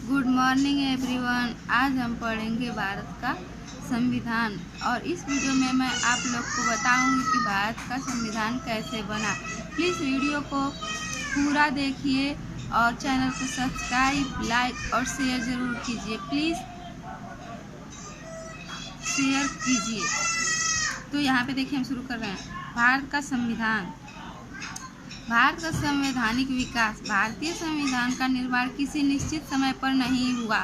Good morning everyone. आज हम पढ़ेंगे भारत का संविधान और इस वीडियो में मैं आप लोग को बताऊंगी कि भारत का संविधान कैसे बना। प्लीज़ वीडियो को पूरा देखिए और चैनल को सब्सक्राइब, लाइक और शेयर ज़रूर कीजिए। प्लीज़ शेयर कीजिए। तो यहाँ पे देखिए हम शुरू कर रहे हैं। भारत का संविधान। भारत का संवैधानिक विकास। भारतीय संविधान का निर्माण किसी निश्चित समय पर नहीं हुआ,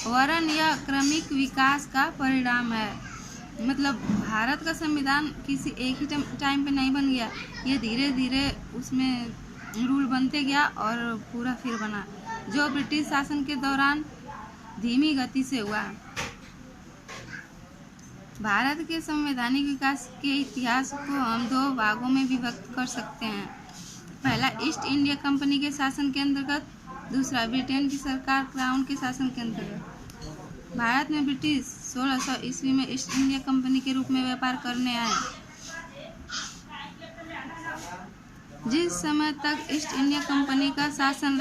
वरन यह क्रमिक विकास का परिणाम है। मतलब भारत का संविधान किसी एक ही टाइम पे नहीं बन गया, ये धीरे धीरे उसमें रूल बनते गया और पूरा फिर बना, जो ब्रिटिश शासन के दौरान धीमी गति से हुआ। भारत के संवैधानिक विकास के इतिहास को हम दो भागों में विभक्त कर सकते हैं। पहला ईस्ट इंडिया कंपनी के शासन के अंतर्गत, दूसरा ब्रिटेन की सरकार क्राउन के शासन के अंतर्गत। भारत में ब्रिटिश 1600 ईस्वी में ईस्ट इंडिया कंपनी के रूप में व्यापार करने आए। जिस समय तक ईस्ट इंडिया कंपनी का शासन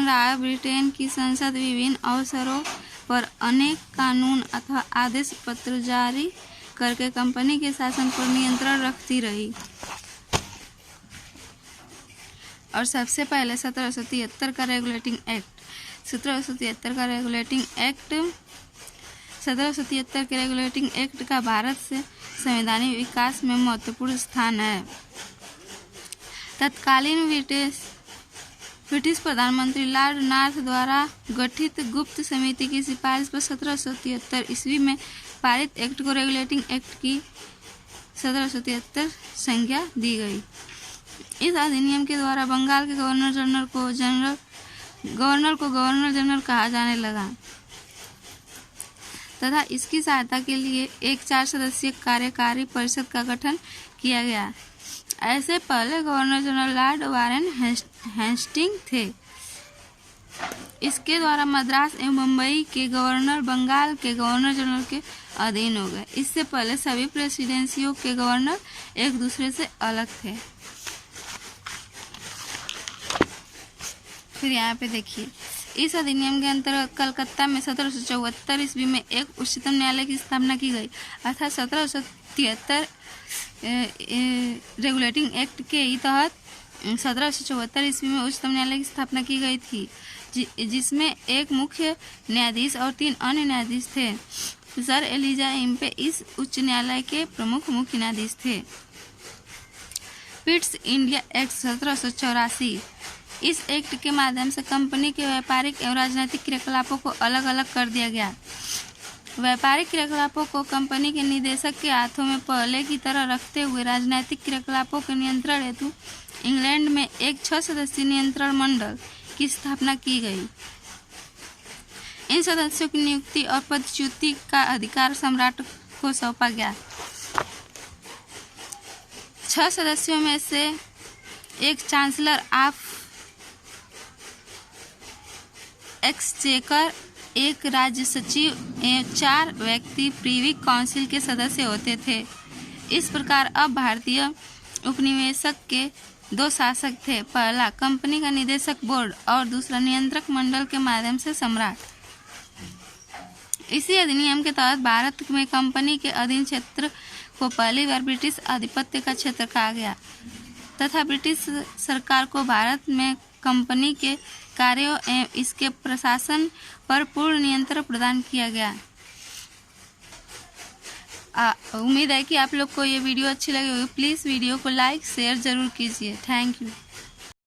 रहा, ब्रिटेन की संसद विभिन्न अवसरों पर अनेक कानून अथवा आदेश पत्र जारी करके कंपनी के शासन पर नियंत्रण रखती रही। और सबसे पहले 1773 का रेगुलेटिंग एक्ट का भारत से संवैधानिक विकास में महत्वपूर्ण स्थान है। तत्कालीन ब्रिटिश प्रधानमंत्री लॉर्ड नॉर्थ द्वारा गठित गुप्त समिति की सिफारिश पर 1773 ईस्वी में पारित एक्ट को रेगुलेटिंग एक्ट की 1773 संज्ञा दी गई। इस अधिनियम के द्वारा बंगाल के गवर्नर को गवर्नर जनरल कहा जाने लगा तथा इसकी सहायता के लिए एक 4 सदस्यीय कार्यकारी परिषद का गठन किया गया। ऐसे पहले governor general Lord Warren Hasting थे। इसके द्वारा मद्रास एवं मुंबई के गवर्नर बंगाल के गवर्नर जनरल के अधीन हो गए। इससे पहले सभी प्रेसिडेंसियों के गवर्नर एक दूसरे से अलग थे। फिर यहाँ पे देखिए, इस अधिनियम के अंतर्गत कलकत्ता में 1774 ईस्वी में एक उच्चतम न्यायालय की स्थापना की गई। अर्थात 1773 रेगुलेटिंग एक्ट के ही तहत 1774 ईस्वी में उच्चतम न्यायालय की स्थापना की गई थी, जिसमें एक मुख्य न्यायाधीश और 3 अन्य न्यायाधीश थे। सर एलिजा इम्पे इस उच्च न्यायालय के प्रमुख मुख्य न्यायाधीश थे। Pitt's India act 1784। इस एक्ट के माध्यम से कंपनी के व्यापारिक एवं राजनीतिक क्रियाकलापों को अलग अलग कर दिया गया। व्यापारिक क्रियाकलापों को कंपनी के निदेशक के हाथों में पहले की तरह रखते हुए राजनीतिक क्रियाकलापों के नियंत्रण हेतु इंग्लैंड में एक 6 सदस्यीय नियंत्रण मंडल की स्थापना की गई। इन सदस्यों की नियुक्ति और पदच्युति का अधिकार सम्राट को सौंपा गया। 6 सदस्यों में से एक चांसलर ऑफ एक्सचेकर, एक राज्य सचिव एवं 4 व्यक्ति प्रीवी काउंसिल के सदस्य होते थे। इस प्रकार अब भारतीय उपनिवेशक के 2 शासक थे, पहला कंपनी का निदेशक बोर्ड और दूसरा नियंत्रक मंडल के माध्यम से सम्राट। इसी अधिनियम के तहत भारत में कंपनी के अधीन क्षेत्र को पहली बार ब्रिटिश आधिपत्य का क्षेत्र कहा गया तथा ब्रिटिश सरकार को भारत में कंपनी के कार्यों एवं इसके प्रशासन पर पूर्ण नियंत्रण प्रदान किया गया। उम्मीद है कि आप लोग को ये वीडियो अच्छी लगी होगी। प्लीज़ वीडियो को लाइक शेयर ज़रूर कीजिए। Thank you.